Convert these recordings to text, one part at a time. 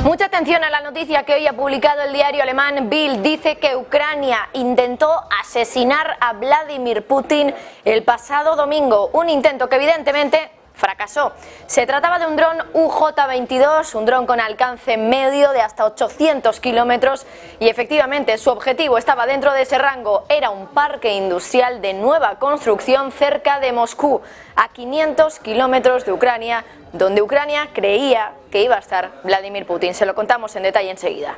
Mucha atención a la noticia que hoy ha publicado el diario alemán Bild. Dice que Ucrania intentó asesinar a Vladimir Putin el pasado domingo, un intento que evidentemente fracasó. Se trataba de un dron UJ-22, un dron con alcance medio de hasta 800 kilómetros y efectivamente su objetivo estaba dentro de ese rango. Era un parque industrial de nueva construcción cerca de Moscú, a 500 kilómetros de Ucrania, donde Ucrania creía que iba a estar Vladimir Putin. Se lo contamos en detalle enseguida.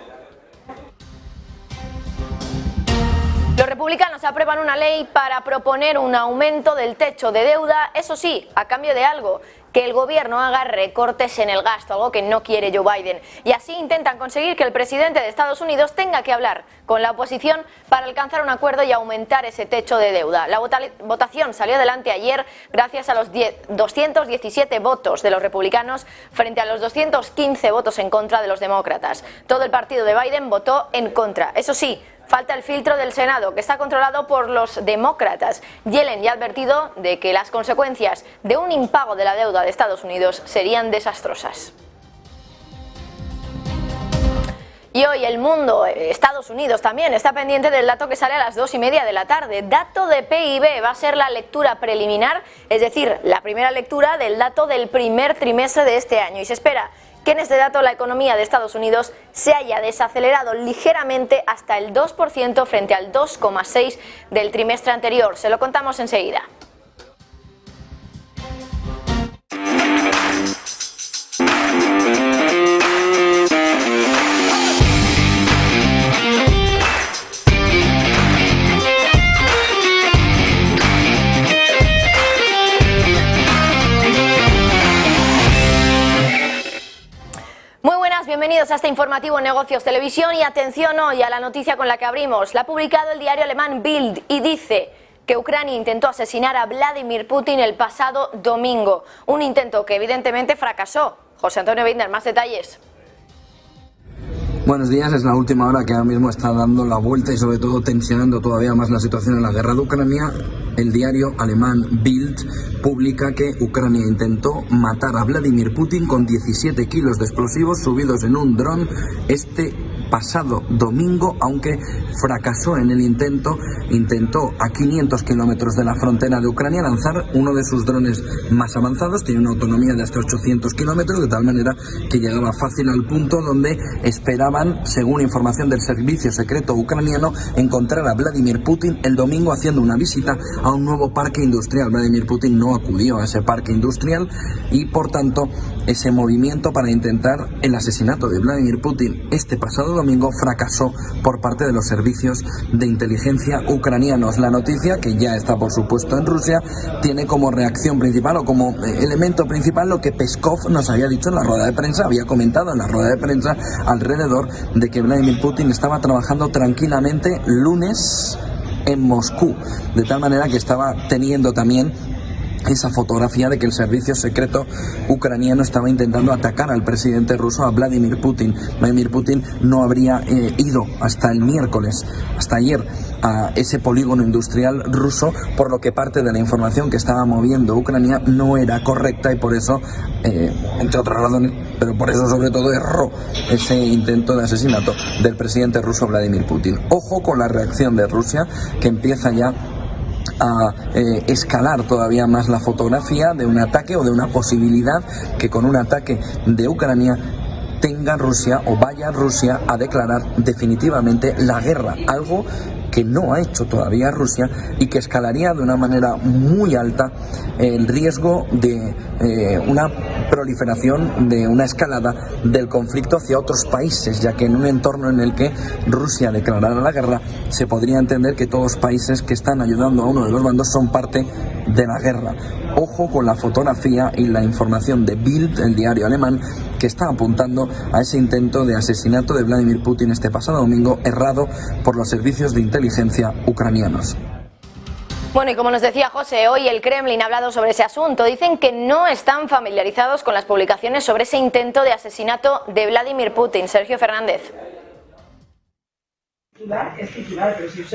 Los republicanos aprueban una ley para proponer un aumento del techo de deuda, eso sí, a cambio de algo, que el gobierno haga recortes en el gasto, algo que no quiere Joe Biden. Y así intentan conseguir que el presidente de Estados Unidos tenga que hablar con la oposición para alcanzar un acuerdo y aumentar ese techo de deuda. La votación salió adelante ayer gracias a los 217 votos de los republicanos frente a los 215 votos en contra de los demócratas. Todo el partido de Biden votó en contra. Eso sí, falta el filtro del Senado, que está controlado por los demócratas. Yellen ya ha advertido de que las consecuencias de un impago de la deuda de Estados Unidos serían desastrosas. Y hoy el mundo, Estados Unidos también, está pendiente del dato que sale a las 2:30 de la tarde. Dato de PIB, va a ser la lectura preliminar, es decir, la primera lectura del dato del primer trimestre de este año. Y se espera que en este dato la economía de Estados Unidos se haya desacelerado ligeramente hasta el 2% frente al 2,6% del trimestre anterior. Se lo contamos enseguida. Bienvenidos a este informativo Negocios Televisión y atención hoy a la noticia con la que abrimos. La ha publicado el diario alemán Bild y dice que Ucrania intentó asesinar a Vladimir Putin el pasado domingo. Un intento que evidentemente fracasó. José Antonio Binder, más detalles. Buenos días, es la última hora que ahora mismo está dando la vuelta y sobre todo tensionando todavía más la situación en la guerra de Ucrania. El diario alemán Bild publica que Ucrania intentó matar a Vladimir Putin con 17 kilos de explosivos subidos en un dron este pasado domingo, aunque fracasó en el intento. Intentó a 500 kilómetros de la frontera de Ucrania lanzar uno de sus drones más avanzados. Tiene una autonomía de hasta 800 kilómetros, de tal manera que llegaba fácil al punto donde esperaban, según información del servicio secreto ucraniano, encontrar a Vladimir Putin el domingo haciendo una visita a un nuevo parque industrial. Vladimir Putin no acudió a ese parque industrial y, por tanto, ese movimiento para intentar el asesinato de Vladimir Putin este pasado domingo fracasó por parte de los servicios de inteligencia ucranianos. La noticia, que ya está por supuesto en Rusia, tiene como reacción principal o como elemento principal lo que Peskov nos había dicho en la rueda de prensa, había comentado en la rueda de prensa alrededor de que Vladimir Putin estaba trabajando tranquilamente lunes en Moscú, de tal manera que estaba teniendo también esa fotografía de que el servicio secreto ucraniano estaba intentando atacar al presidente ruso, a Vladimir Putin. Vladimir Putin no habría ido hasta el miércoles, hasta ayer, a ese polígono industrial ruso, por lo que parte de la información que estaba moviendo Ucrania no era correcta y por eso, entre otras razones, pero por eso sobre todo erró ese intento de asesinato del presidente ruso Vladimir Putin. Ojo con la reacción de Rusia, que empieza ya a escalar todavía más la fotografía de un ataque o de una posibilidad que con un ataque de Ucrania tenga Rusia o vaya Rusia a declarar definitivamente la guerra, algo que no ha hecho todavía Rusia y que escalaría de una manera muy alta el riesgo de una proliferación, de una escalada del conflicto hacia otros países, ya que en un entorno en el que Rusia declarara la guerra, se podría entender que todos los países que están ayudando a uno de los bandos son parte de la guerra. Ojo con la fotografía y la información de Bild, el diario alemán, que está apuntando a ese intento de asesinato de Vladimir Putin este pasado domingo, errado por los servicios de inteligencia ucranianos. Bueno, y como nos decía José, hoy el Kremlin ha hablado sobre ese asunto. Dicen que no están familiarizados con las publicaciones sobre ese intento de asesinato de Vladimir Putin. Sergio Fernández.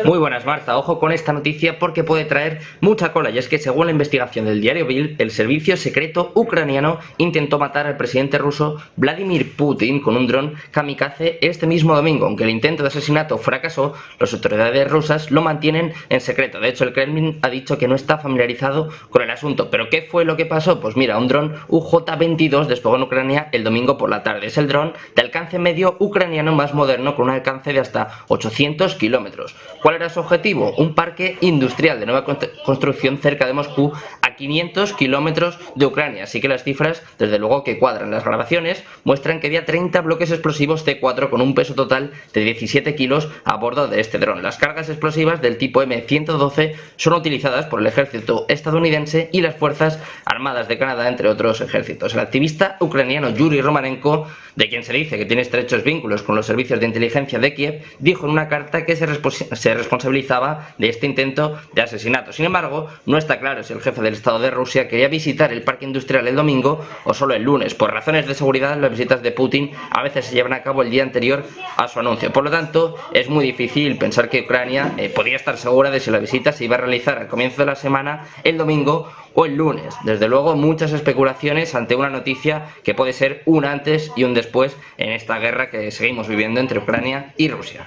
Muy buenas, Marta. Ojo con esta noticia porque puede traer mucha cola, y es que según la investigación del diario Bild, el servicio secreto ucraniano intentó matar al presidente ruso Vladimir Putin con un dron kamikaze este mismo domingo. Aunque el intento de asesinato fracasó, las autoridades rusas lo mantienen en secreto. De hecho, el Kremlin ha dicho que no está familiarizado con el asunto. ¿Pero qué fue lo que pasó? Pues mira, un dron UJ-22 despegó en Ucrania el domingo por la tarde. Es el dron de alcance medio ucraniano más moderno, con un alcance de hasta 800 kilómetros. ¿Cuál era su objetivo? Un parque industrial de nueva construcción cerca de Moscú, a 500 kilómetros de Ucrania. Así que las cifras, desde luego que cuadran. Las grabaciones muestran que había 30 bloques explosivos C4 con un peso total de 17 kilos a bordo de este dron. Las cargas explosivas del tipo M112 son utilizadas por el ejército estadounidense y las fuerzas armadas de Canadá, entre otros ejércitos. El activista ucraniano Yuri Romanenko, de quien se dice que tiene estrechos vínculos con los servicios de inteligencia de Kiev, dijo en una carta que se responsabilizaba de este intento de asesinato. Sin embargo, no está claro si el jefe del Estado de Rusia quería visitar el parque industrial el domingo o solo el lunes. Por razones de seguridad, las visitas de Putin a veces se llevan a cabo el día anterior a su anuncio. Por lo tanto, es muy difícil pensar que Ucrania podía estar segura de si la visita se iba a realizar al comienzo de la semana, el domingo o el lunes. Desde luego, muchas especulaciones ante una noticia que puede ser un antes y un después en esta guerra que seguimos viviendo entre Ucrania y Rusia.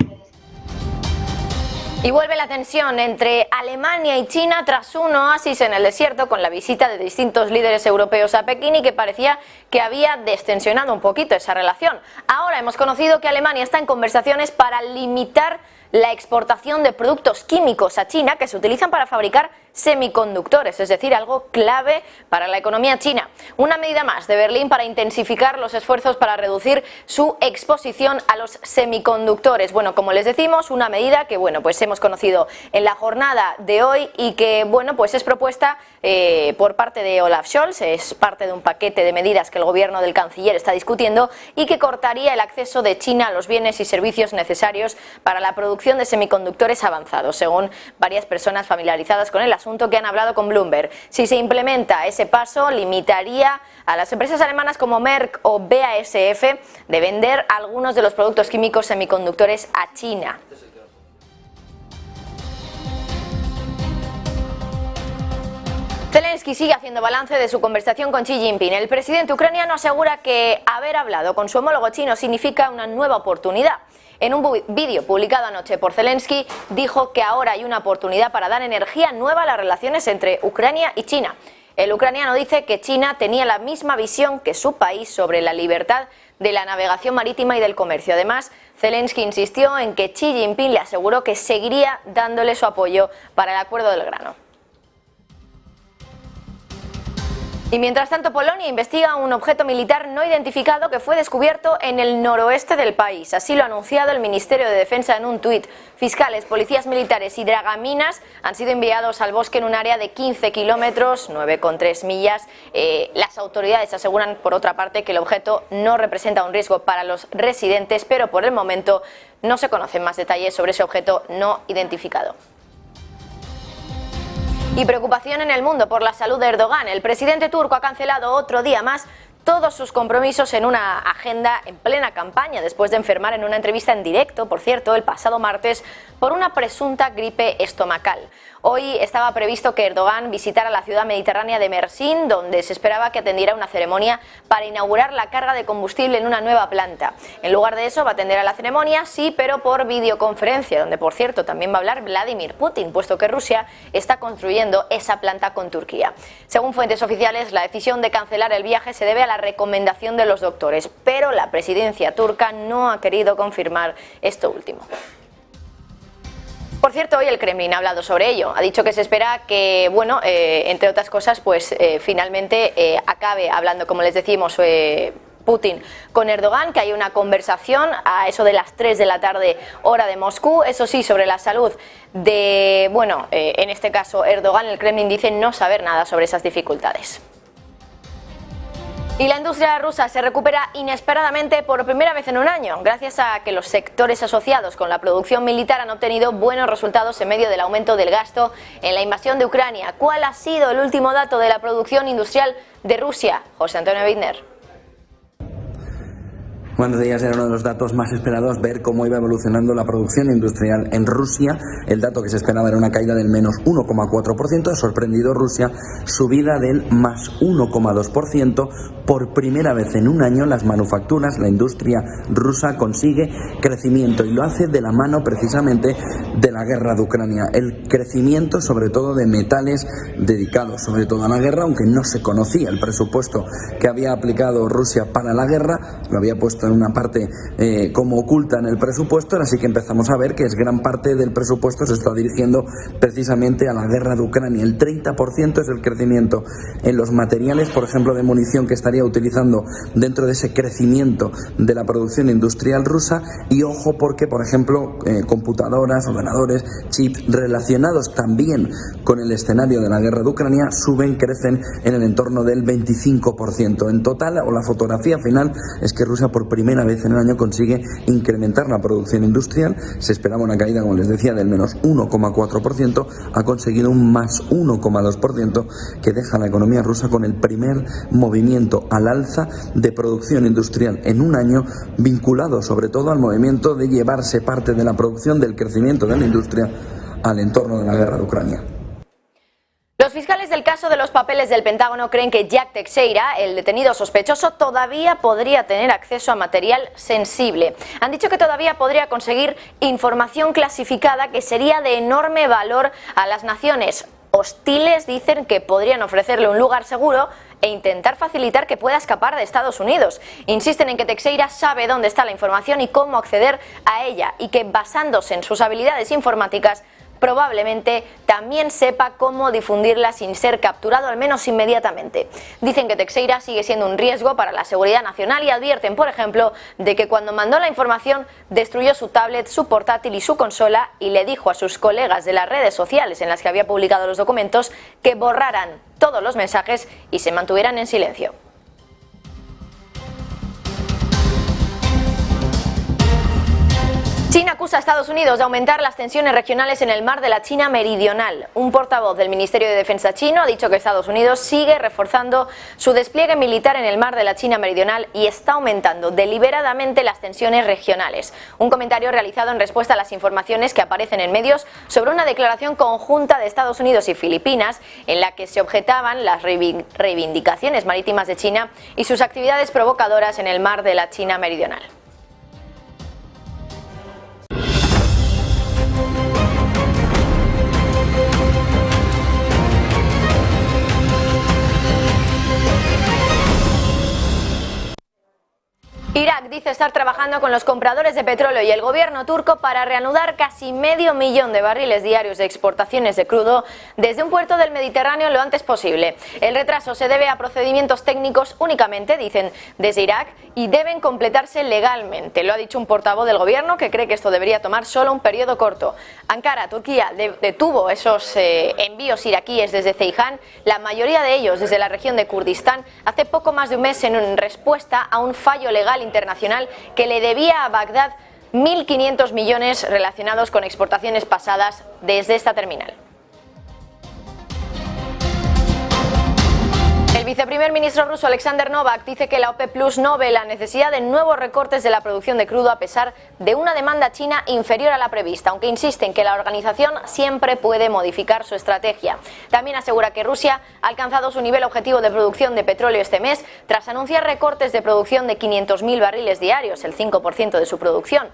Y vuelve la tensión entre Alemania y China tras un oasis en el desierto, con la visita de distintos líderes europeos a Pekín, y que parecía que había destensionado un poquito esa relación. Ahora hemos conocido que Alemania está en conversaciones para limitar la exportación de productos químicos a China que se utilizan para fabricar semiconductores, es decir, algo clave para la economía china. Una medida más de Berlín para intensificar los esfuerzos para reducir su exposición a los semiconductores. Bueno, como les decimos, una medida que pues hemos conocido en la jornada de hoy y que pues es propuesta por parte de Olaf Scholz. Es parte de un paquete de medidas que el gobierno del canciller está discutiendo y que cortaría el acceso de China a los bienes y servicios necesarios para la producción de semiconductores avanzados, según varias personas familiarizadas con el asunto que han hablado con Bloomberg. Si se implementa ese paso, limitaría a las empresas alemanas como Merck o BASF de vender algunos de los productos químicos semiconductores a China. Zelensky sigue haciendo balance de su conversación con Xi Jinping. El presidente ucraniano asegura que haber hablado con su homólogo chino significa una nueva oportunidad. En un vídeo publicado anoche por Zelensky, dijo que ahora hay una oportunidad para dar energía nueva a las relaciones entre Ucrania y China. El ucraniano dice que China tenía la misma visión que su país sobre la libertad de la navegación marítima y del comercio. Además, Zelensky insistió en que Xi Jinping le aseguró que seguiría dándole su apoyo para el acuerdo del grano. Y mientras tanto, Polonia investiga un objeto militar no identificado que fue descubierto en el noroeste del país. Así lo ha anunciado el Ministerio de Defensa en un tuit. Fiscales, policías militares y dragaminas han sido enviados al bosque en un área de 15 kilómetros, 9,3 millas. Las autoridades aseguran, por otra parte, que el objeto no representa un riesgo para los residentes, pero por el momento no se conocen más detalles sobre ese objeto no identificado. Y preocupación en el mundo por la salud de Erdogan. El presidente turco ha cancelado otro día más todos sus compromisos en una agenda en plena campaña, después de enfermar en una entrevista en directo, por cierto, el pasado martes, por una presunta gripe estomacal. Hoy estaba previsto que Erdogan visitara la ciudad mediterránea de Mersin, donde se esperaba que atendiera una ceremonia para inaugurar la carga de combustible en una nueva planta. En lugar de eso, va a atender a la ceremonia, sí, pero por videoconferencia, donde, por cierto, también va a hablar Vladimir Putin, puesto que Rusia está construyendo esa planta con Turquía. Según fuentes oficiales, la decisión de cancelar el viaje se debe a la recomendación de los doctores, pero la presidencia turca no ha querido confirmar esto último. Por cierto, hoy el Kremlin ha hablado sobre ello. Ha dicho que se espera que, entre otras cosas, finalmente acabe hablando, como les decimos, Putin con Erdogan, que hay una conversación a eso de las 3 de la tarde, hora de Moscú. Eso sí, sobre la salud de, en este caso Erdogan, el Kremlin dice no saber nada sobre esas dificultades. Y la industria rusa se recupera inesperadamente por primera vez en un año, gracias a que los sectores asociados con la producción militar han obtenido buenos resultados en medio del aumento del gasto en la invasión de Ucrania. ¿Cuál ha sido el último dato de la producción industrial de Rusia? José Antonio Widner. Buenos días. Era uno de los datos más esperados ver cómo iba evolucionando la producción industrial en Rusia. El dato que se esperaba era una caída del menos 1,4%. Ha sorprendido Rusia, subida del más 1,2%. Por primera vez en un año las manufacturas, la industria rusa consigue crecimiento, y lo hace de la mano precisamente de la guerra de Ucrania. El crecimiento sobre todo de metales dedicados sobre todo a la guerra, aunque no se conocía el presupuesto que había aplicado Rusia para la guerra, lo había puesto en una parte como oculta en el presupuesto, así que empezamos a ver que es gran parte del presupuesto se está dirigiendo precisamente a la guerra de Ucrania. El 30% es el crecimiento en los materiales, por ejemplo, de munición que estaría utilizando dentro de ese crecimiento de la producción industrial rusa. Y ojo porque, por ejemplo, computadoras, ordenadores, chips relacionados también con el escenario de la guerra de Ucrania crecen en el entorno del 25%. En total, o la fotografía final es que Rusia por primera vez en un año consigue incrementar la producción industrial. Se esperaba una caída, como les decía, del menos 1,4%, ha conseguido un más 1,2%, que deja a la economía rusa con el primer movimiento al alza de producción industrial en un año, vinculado sobre todo al movimiento de llevarse parte de la producción del crecimiento de la industria al entorno de la guerra de Ucrania. Los fiscales del caso de los papeles del Pentágono creen que Jack Teixeira, el detenido sospechoso, todavía podría tener acceso a material sensible. Han dicho que todavía podría conseguir información clasificada que sería de enorme valor a las naciones hostiles. Dicen que podrían ofrecerle un lugar seguro e intentar facilitar que pueda escapar de Estados Unidos. Insisten en que Teixeira sabe dónde está la información y cómo acceder a ella, y que basándose en sus habilidades informáticas probablemente también sepa cómo difundirla sin ser capturado, al menos inmediatamente. Dicen que Teixeira sigue siendo un riesgo para la seguridad nacional y advierten, por ejemplo, de que cuando mandó la información destruyó su tablet, su portátil y su consola, y le dijo a sus colegas de las redes sociales en las que había publicado los documentos que borraran todos los mensajes y se mantuvieran en silencio. China acusa a Estados Unidos de aumentar las tensiones regionales en el mar de la China Meridional. Un portavoz del Ministerio de Defensa chino ha dicho que Estados Unidos sigue reforzando su despliegue militar en el mar de la China Meridional y está aumentando deliberadamente las tensiones regionales. Un comentario realizado en respuesta a las informaciones que aparecen en medios sobre una declaración conjunta de Estados Unidos y Filipinas en la que se objetaban las reivindicaciones marítimas de China y sus actividades provocadoras en el mar de la China Meridional. Irak dice estar trabajando con los compradores de petróleo y el gobierno turco para reanudar casi 500.000 de barriles diarios de exportaciones de crudo desde un puerto del Mediterráneo lo antes posible. El retraso se debe a procedimientos técnicos únicamente, dicen desde Irak, y deben completarse legalmente. Lo ha dicho un portavoz del gobierno que cree que esto debería tomar solo un periodo corto. Ankara, Turquía, detuvo esos envíos iraquíes desde Ceyhan, la mayoría de ellos desde la región de Kurdistán, hace poco más de un mes en respuesta a un fallo legal internacional que le debía a Bagdad 1.500 millones relacionados con exportaciones pasadas desde esta terminal. El viceprimer ministro ruso Alexander Novak dice que la OPEP Plus no ve la necesidad de nuevos recortes de la producción de crudo a pesar de una demanda china inferior a la prevista, aunque insiste en que la organización siempre puede modificar su estrategia. También asegura que Rusia ha alcanzado su nivel objetivo de producción de petróleo este mes tras anunciar recortes de producción de 500.000 barriles diarios, el 5% de su producción.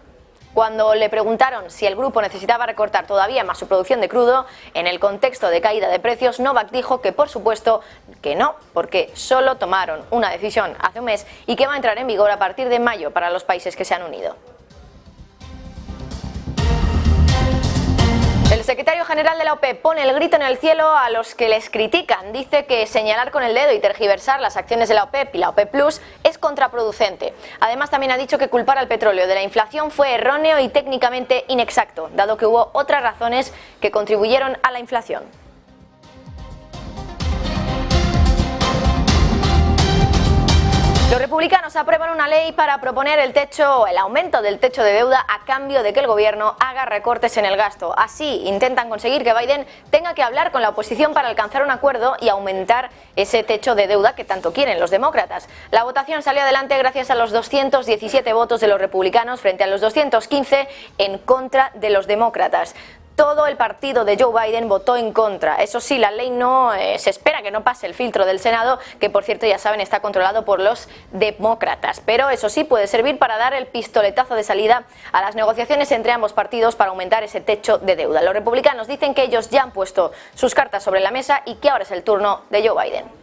Cuando le preguntaron si el grupo necesitaba recortar todavía más su producción de crudo en el contexto de caída de precios, Novak dijo que por supuesto que no, porque solo tomaron una decisión hace un mes y que va a entrar en vigor a partir de mayo para los países que se han unido. El secretario general de la OPEP pone el grito en el cielo a los que les critican. Dice que señalar con el dedo y tergiversar las acciones de la OPEP y la OPEP Plus es contraproducente. Además, también ha dicho que culpar al petróleo de la inflación fue erróneo y técnicamente inexacto, dado que hubo otras razones que contribuyeron a la inflación. Los republicanos aprueban una ley para proponer el aumento del techo de deuda a cambio de que el gobierno haga recortes en el gasto. Así intentan conseguir que Biden tenga que hablar con la oposición para alcanzar un acuerdo y aumentar ese techo de deuda que tanto quieren los demócratas. La votación salió adelante gracias a los 217 votos de los republicanos frente a los 215 en contra de los demócratas. Todo el partido de Joe Biden votó en contra. Eso sí, la ley se espera que no pase el filtro del Senado, que por cierto ya saben está controlado por los demócratas. Pero eso sí puede servir para dar el pistoletazo de salida a las negociaciones entre ambos partidos para aumentar ese techo de deuda. Los republicanos dicen que ellos ya han puesto sus cartas sobre la mesa y que ahora es el turno de Joe Biden.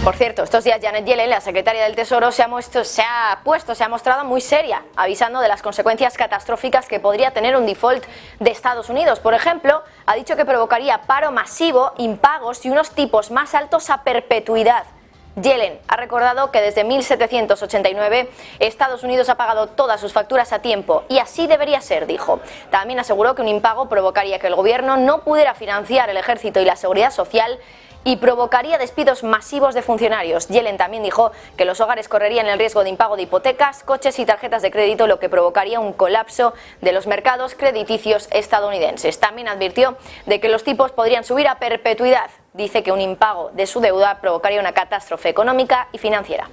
Por cierto, estos días Janet Yellen, la secretaria del Tesoro, se ha mostrado muy seria, avisando de las consecuencias catastróficas que podría tener un default de Estados Unidos. Por ejemplo, ha dicho que provocaría paro masivo, impagos y unos tipos más altos a perpetuidad. Yellen ha recordado que desde 1789 Estados Unidos ha pagado todas sus facturas a tiempo y así debería ser, dijo. También aseguró que un impago provocaría que el gobierno no pudiera financiar el ejército y la seguridad social y provocaría despidos masivos de funcionarios. Yellen también dijo que los hogares correrían el riesgo de impago de hipotecas, coches y tarjetas de crédito, lo que provocaría un colapso de los mercados crediticios estadounidenses. También advirtió de que los tipos podrían subir a perpetuidad. Dice que un impago de su deuda provocaría una catástrofe económica y financiera.